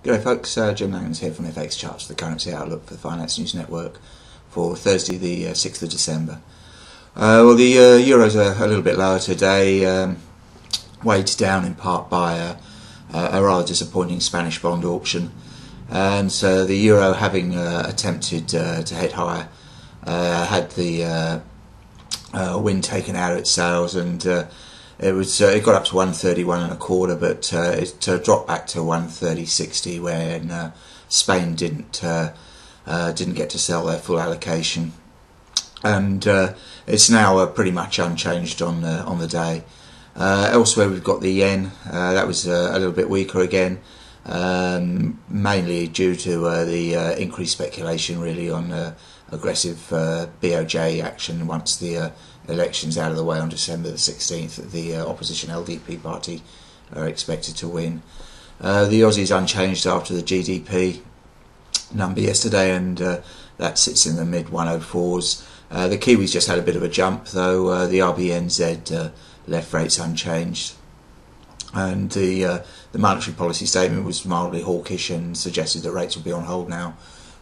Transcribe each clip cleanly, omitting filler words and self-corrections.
G'day folks, Jim Langens here from FX Charts, the currency outlook for the Finance News Network for Thursday the 6th of December. Well, the Euro's a little bit lower today, weighed down in part by a rather disappointing Spanish bond auction, and so the Euro, having attempted to head higher, had the wind taken out of its sails, and it got up to 131 and a quarter, but it dropped back to 130.60 when Spain didn't get to sell their full allocation, and it's now pretty much unchanged on the day. Elsewhere, we've got the yen. That was a little bit weaker again, mainly due to the increased speculation really on aggressive BOJ action once the elections out of the way on December the 16th. The opposition LDP party are expected to win. The Aussie's unchanged after the GDP number yesterday, and that sits in the mid 104s. The Kiwis just had a bit of a jump though. The RBNZ left rates unchanged, and the monetary policy statement was mildly hawkish and suggested that rates will be on hold now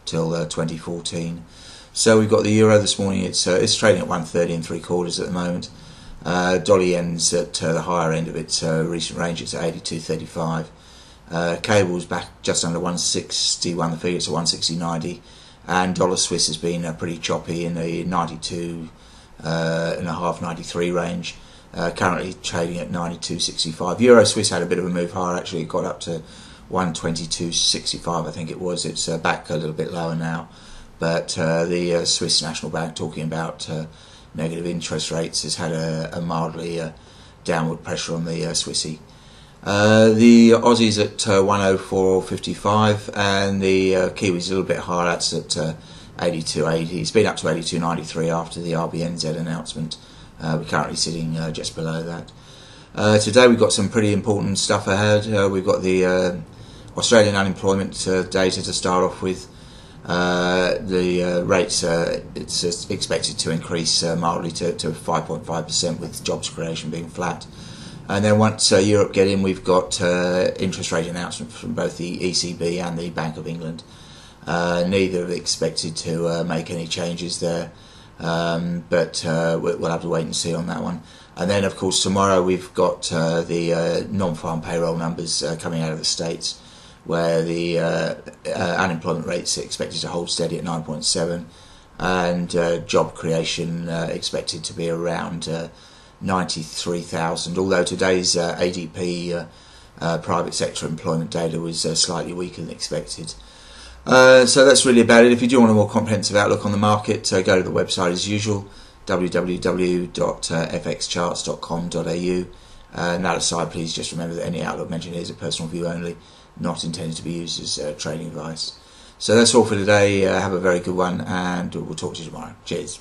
till 2014. So we've got the Euro this morning. It's trading at 130 3/4 at the moment. Dollar yen's at the higher end of its recent range. It's at 82.35. Cable's back just under 161. The figure it's at 160.90, and dollar Swiss has been pretty choppy in the 92.5, 93 range. Currently trading at 92.65. Euro Swiss had a bit of a move higher. Actually, it got up to 122.65. I think it was. It's back a little bit lower now. But the Swiss National Bank, talking about negative interest rates, has had a mildly downward pressure on the Swissy. The Aussie's at 104.55, and the Kiwis a little bit higher. That's at 82.80. It's been up to 82.93 after the RBNZ announcement. We're currently sitting just below that. Today we've got some pretty important stuff ahead. We've got the Australian unemployment data to start off with. The rates, it's expected to increase mildly to 5.5%, with jobs creation being flat. And then once Europe get in, we've got interest rate announcements from both the ECB and the Bank of England. Neither are expected to make any changes there, but we'll have to wait and see on that one. And then, of course, tomorrow we've got the non-farm payroll numbers coming out of the States, where the unemployment rate's expected to hold steady at 9.7, and job creation expected to be around 93,000, although today's ADP private sector employment data was slightly weaker than expected. So that's really about it. If you do want a more comprehensive outlook on the market, go to the website as usual, www.fxcharts.com.au. And that aside, please just remember that any outlook mentioned here is a personal view only, not intended to be used as trading advice. So that's all for today. Have a very good one, and we'll talk to you tomorrow. Cheers.